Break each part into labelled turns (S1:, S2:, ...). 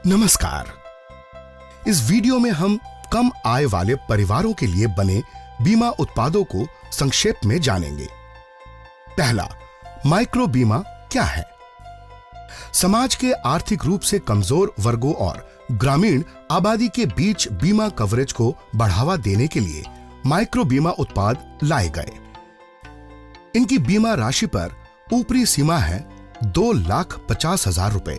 S1: नमस्कार। इस वीडियो में हम कम आय वाले परिवारों के लिए बने बीमा उत्पादों को संक्षेप में जानेंगे। पहला, माइक्रो बीमा क्या है? समाज के आर्थिक रूप से कमजोर वर्गों और ग्रामीण आबादी के बीच बीमा कवरेज को बढ़ावा देने के लिए माइक्रो बीमा उत्पाद लाए गए। इनकी बीमा राशि पर ऊपरी सीमा है 2,50,000 रुपए।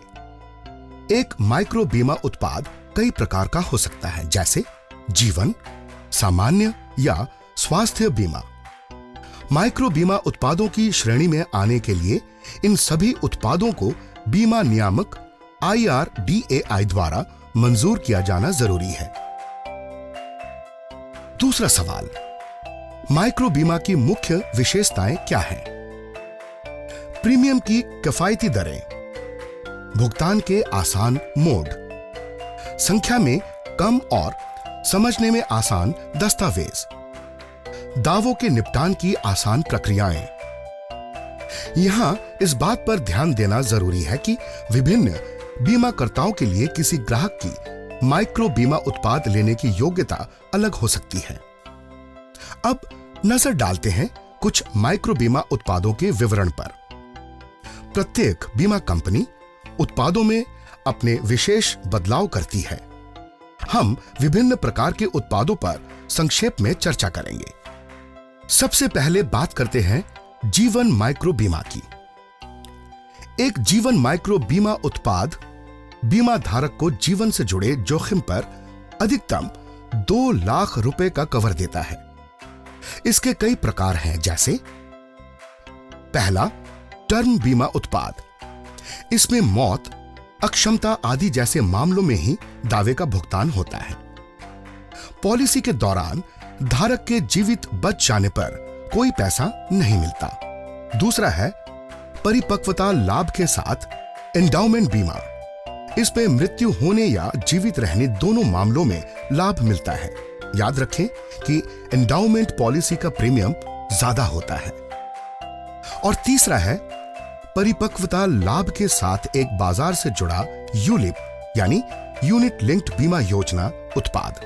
S1: एक माइक्रो बीमा उत्पाद कई प्रकार का हो सकता है, जैसे जीवन, सामान्य या स्वास्थ्य बीमा। माइक्रो बीमा उत्पादों की श्रेणी में आने के लिए इन सभी उत्पादों को बीमा नियामक IRDAI द्वारा मंजूर किया जाना जरूरी है। दूसरा सवाल, माइक्रो बीमा की मुख्य विशेषताएं क्या हैं? प्रीमियम की किफायती दरें, भुगतान के आसान मोड, संख्या में कम और समझने में आसान दस्तावेज, दावों के निपटान की आसान प्रक्रियाएं। यहां इस बात पर ध्यान देना जरूरी है कि विभिन्न बीमाकर्ताओं के लिए किसी ग्राहक की माइक्रो बीमा उत्पाद लेने की योग्यता अलग हो सकती है। अब नजर डालते हैं कुछ माइक्रो बीमा उत्पादों के विवरण पर। प्रत्येक बीमा कंपनी उत्पादों में अपने विशेष बदलाव करती है। हम विभिन्न प्रकार के उत्पादों पर संक्षेप में चर्चा करेंगे। सबसे पहले बात करते हैं जीवन माइक्रो बीमा की। एक जीवन माइक्रो बीमा उत्पाद बीमा धारक को जीवन से जुड़े जोखिम पर अधिकतम 2 लाख रुपए का कवर देता है। इसके कई प्रकार हैं, जैसे पहला, टर्म बीमा उत्पाद। इसमें मौत, अक्षमता आदि जैसे मामलों में ही दावे का भुगतान होता है। पॉलिसी के दौरान धारक के जीवित बच जाने पर कोई पैसा नहीं मिलता। दूसरा है परिपक्वता लाभ के साथ एंडाउमेंट बीमा। इसमें मृत्यु होने या जीवित रहने दोनों मामलों में लाभ मिलता है। याद रखें कि एंडाउमेंट पॉलिसी का प्रीमियम ज्यादा होता है। और तीसरा है परिपक्वता लाभ के साथ एक बाजार से जुड़ा यूलिप यानी यूनिट लिंक्ड बीमा योजना उत्पाद।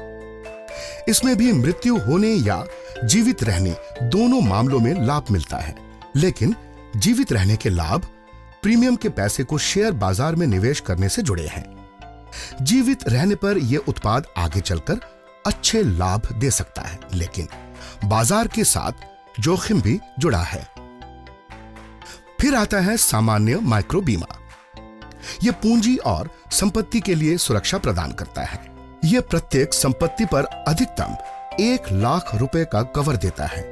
S1: इसमें भी मृत्यु होने या जीवित रहने दोनों मामलों में लाभ मिलता है, लेकिन जीवित रहने के लाभ प्रीमियम के पैसे को शेयर बाजार में निवेश करने से जुड़े हैं। जीवित रहने पर यह उत्पाद आगे चलकर अच्छे लाभ दे सकता है, लेकिन बाजार के साथ जोखिम भी जुड़ा है। फिर आता है सामान्य माइक्रो बीमा। यह पूंजी और संपत्ति के लिए सुरक्षा प्रदान करता है। यह प्रत्येक संपत्ति पर अधिकतम 1 लाख रुपए का कवर देता है।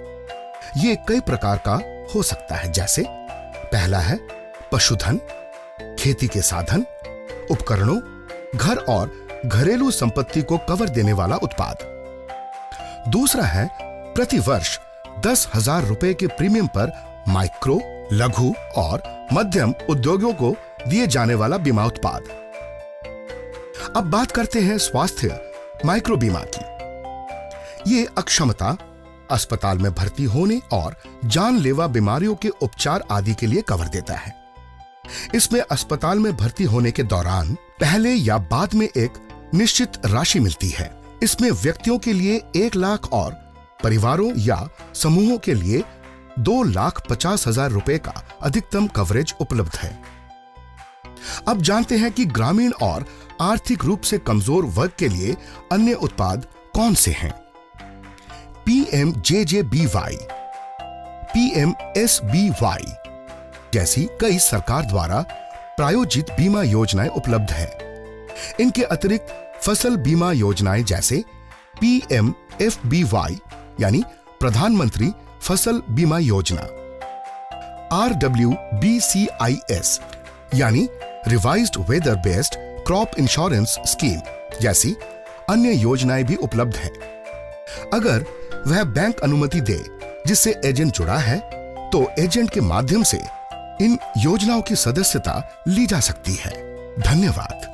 S1: यह कई प्रकार का हो सकता है, जैसे पहला है पशुधन, खेती के साधन, उपकरणों, घर और घरेलू संपत्ति को कवर देने वाला उत्पाद। दूसरा है प्रति वर्ष 10,000 रुपए के प्रीमियम पर माइक्रो, लघु और मध्यम उद्योगों को दिए जाने वाला बीमा उत्पाद। अब बात करते हैं स्वास्थ्य माइक्रो बीमा की। ये अक्षमता, अस्पताल में भर्ती होने और जानलेवा बीमारियों के उपचार आदि के लिए कवर देता है। इसमें अस्पताल में भर्ती होने के दौरान पहले या बाद में एक निश्चित राशि मिलती है। इसमें व्यक्तियों के लिए 1 लाख और परिवारों या समूहों के लिए 2,50,000 रुपए का अधिकतम कवरेज उपलब्ध है। अब जानते हैं कि ग्रामीण और आर्थिक रूप से कमजोर वर्ग के लिए अन्य उत्पाद कौन से हैं। PMJJBY, PMSBY जैसी कई सरकार द्वारा प्रायोजित बीमा योजनाएं उपलब्ध हैं। इनके अतिरिक्त फसल बीमा योजनाएं जैसे PMFBY यानी प्रधानमंत्री फसल बीमा योजना, RWBCIS यानी revised weather based crop insurance scheme जैसी अन्य योजनाएं भी उपलब्ध हैं। अगर वह बैंक अनुमति दे जिससे एजेंट जुड़ा है, तो एजेंट के माध्यम से इन योजनाओं की सदस्यता ली जा सकती है। धन्यवाद।